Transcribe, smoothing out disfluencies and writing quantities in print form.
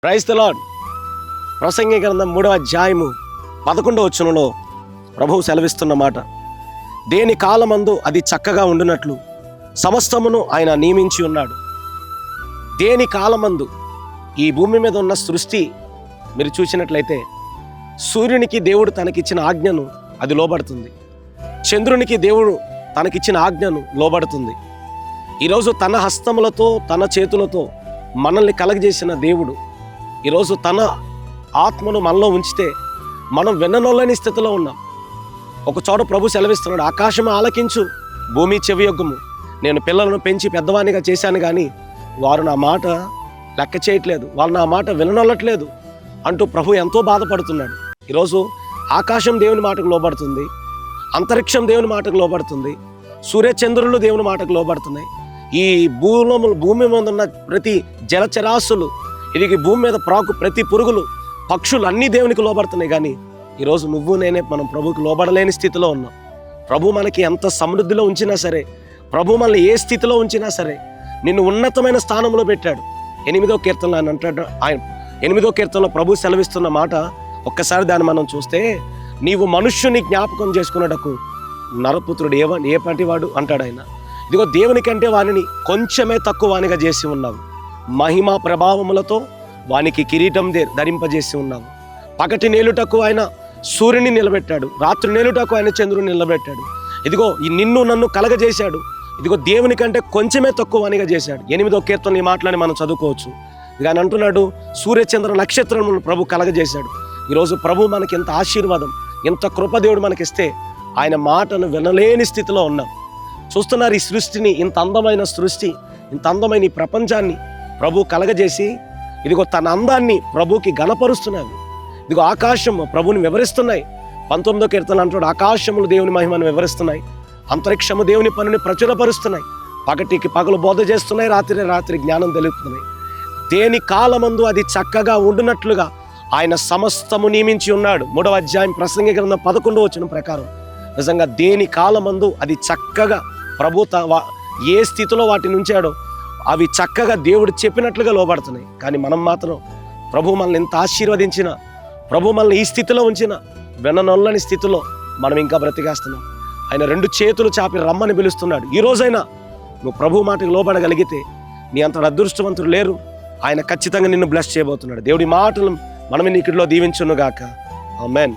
Praise the lord. ప్రసంగి గ్రంథం 3వ అధ్యాయము 11వ వచనంలో ప్రభువు సెలవిస్తున్న మాట, దేని కాలమందు అది చక్కగా ఉండునట్లు సమస్తమును ఆయన నియమించి ఉన్నాడు. దేని కాలమందు ఈ భూమి మీద ఉన్న సృష్టి మీరు చూసినట్లయితే సూర్యునికి దేవుడు తనకిచ్చిన ఆజ్ఞను అది లోబడుతుంది. చంద్రునికి దేవుడు తనకిచ్చిన ఆజ్ఞను లోబడుతుంది. ఈరోజు తన హస్తములతో తన చేతులతో మనల్ని కలగజేసిన దేవుడు ఈరోజు తన ఆత్మను మనలో ఉంచితే మనం విననొల్లని స్థితిలో ఉన్నాం. ఒక చోట ప్రభు సెలవిస్తున్నాడు, ఆకాశము ఆలకించు, భూమి చెవియొగ్గుము. నేను పిల్లలను పెంచి పెద్దవానిగా చేశాను కానీ వారు నా మాట లెక్క చేయట్లేదు, వాళ్ళు నా మాట విననొల్లట్లేదు అంటూ ప్రభు ఎంతో బాధపడుతున్నాడు. ఈరోజు ఆకాశం దేవుని మాటకు లోబడుతుంది, అంతరిక్షం దేవుని మాటకు లోబడుతుంది, సూర్యచంద్రులు దేవుని మాటకు లోబడుతున్నాయి. ఈ భూమి మీద ఉన్న ప్రతి జలచరాశులు, ఇది భూమి మీద ప్రాకు ప్రతి పురుగులు, పక్షులు అన్నీ దేవునికి లోబడుతున్నాయి. కానీ ఈరోజు నువ్వు నేనే మనం ప్రభుకి లోబడలేని స్థితిలో ఉన్నాం. ప్రభు మనకి ఎంత సమృద్ధిలో ఉంచినా సరే, ప్రభు మనల్ని ఏ స్థితిలో ఉంచినా సరే నిన్ను ఉన్నతమైన స్థానంలో పెట్టాడు. 8వ కీర్తనలో ఆయన అంటాడు, 8వ కీర్తనలో ప్రభు సెలవిస్తున్న మాట ఒక్కసారి దాన్ని మనం చూస్తే, నీవు మనుష్యుని జ్ఞాపకం చేసుకున్నటకు నరపుత్రుడు ఏ పంటివాడు అంటాడు ఆయన. ఇదిగో దేవుని కంటే వానిని కొంచెమే తక్కువ వానిగా చేసి ఉన్నావు, మహిమా ప్రభావములతో వానికి కిరీటం ధరింపజేసి ఉన్నావు. పగటి నేలుటకు ఆయన సూర్యుని నిలబెట్టాడు, రాత్రి నేలుటకు ఆయన చంద్రుని నిలబెట్టాడు. ఇదిగో నిన్ను నన్ను కలగజేశాడు. ఇదిగో దేవుని కంటే కొంచెమే తక్కువ వానిగా చేశాడు. 8వ కీర్తన ఈ మాటలని మనం చదువుకోవచ్చు. ఇక ఆయన అంటున్నాడు, సూర్యచంద్ర నక్షత్రములను ప్రభు కలగజేశాడు. ఈరోజు ప్రభు మనకి ఎంత ఆశీర్వాదం, ఎంత కృపదేవుడు మనకిస్తే ఆయన మాటను వినలేని స్థితిలో ఉన్నాం. చూస్తున్నారు ఈ సృష్టిని, ఇంత అందమైన సృష్టి, ఇంత అందమైన ఈ ప్రపంచాన్ని ప్రభు కలగజేసి ఇదిగో తన అందాన్ని ప్రభుకి గణపరుస్తున్నవి. ఇదిగో ఆకాశము ప్రభుని వివరిస్తున్నాయి. 19వ కీర్తన అంటాడు, ఆకాశములు దేవుని మహిమను వివరిస్తున్నాయి, అంతరిక్షము దేవుని పనిని ప్రచురపరుస్తున్నాయి, పగటికి పగలు బోధ చేస్తున్నాయి, రాత్రి జ్ఞానం తెలుపుతున్నాయి. దేని కాలమందు అది చక్కగా ఉండునట్లుగా ఆయన సమస్తము నియమించి ఉన్నాడు. 3వ అధ్యాయం ప్రసంగి గ్రంథం 11వ వచనం ప్రకారం నిజంగా దేని కాలమందు అది చక్కగా ప్రభు ఏ స్థితిలో వాటిని ఉంచాడో అవి చక్కగా దేవుడు చెప్పినట్లుగా లోబడుతున్నాయి. కానీ మనం మాత్రం ప్రభు మనల్ని ఎంత ఆశీర్వదించినా, ప్రభు మనల్ని ఈ స్థితిలో ఉంచిన విననొల్లని స్థితిలో మనం ఇంకా బ్రతికేస్తున్నాం. ఆయన 2 చేతులు చాపి రమ్మని పిలుస్తున్నాడు. ఈ రోజైనా నువ్వు ప్రభు మాటకు లోబడగలిగితే నీ అంత అదృష్టవంతులు లేరు. ఆయన ఖచ్చితంగా నిన్ను బ్లెస్ చేయబోతున్నాడు. దేవుడి మాటలు మనం ఇక్కడిలో దీవించునుగాక. ఆమేన్.